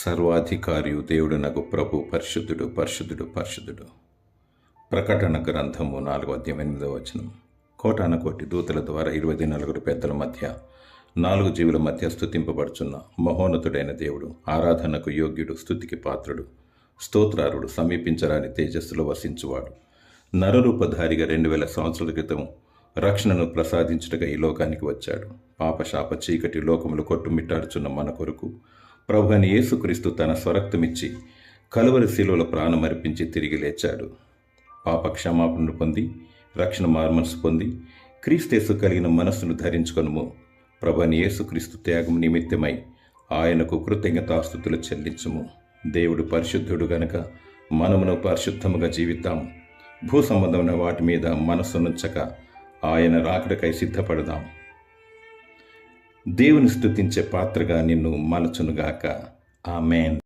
సర్వాధికారియు దేవుడునగు ప్రభు పరిశుద్ధుడు పరిశుద్ధుడు పరిశుద్ధుడు. ప్రకటన గ్రంథము 4:8. కోటాన కోటి దూతల ద్వారా 24 పెద్దల మధ్య 4 జీవుల మధ్య స్తుతింపబడుచున్న మహోన్నతుడైన దేవుడు, ఆరాధనకు యోగ్యుడు, స్తుతికి పాత్రుడు, స్తోత్రారుడు, సమీపించరాని తేజస్సులో వసించువాడు, నరరూపధారిగా 2000 సంవత్సరాల క్రితం రక్షణను ప్రసాదించుటగా ఈ లోకానికి వచ్చాడు. పాపశాప చీకటి లోకములు కొట్టుమిట్టాడుచున్న మన కొరకు ప్రభు అయిన యేసుక్రీస్తు తన స్వరక్తమిచ్చి కలువరి శిలువలో ప్రాణమర్పించి తిరిగి లేచాడు. పాప క్షమాపణను పొంది రక్షణ మార్మనసు పొంది క్రీస్తేసు కలిగిన మనస్సును ధరించుకొనుము. ప్రభు అయిన యేసుక్రీస్తు త్యాగం నిమిత్తమై ఆయనకు కృతజ్ఞతాస్తుతులు చెల్లించుము. దేవుడు పరిశుద్ధుడు గనక మనమును పరిశుద్ధముగా జీవిద్దాము. భూ సంబంధమైన వాటి మీద మనస్సునుంచక ఆయన రాకడకై సిద్ధపడదాం. దేవుని స్తుతించే పాత్రగా నిన్ను మలచునుగాక. ఆమేన్.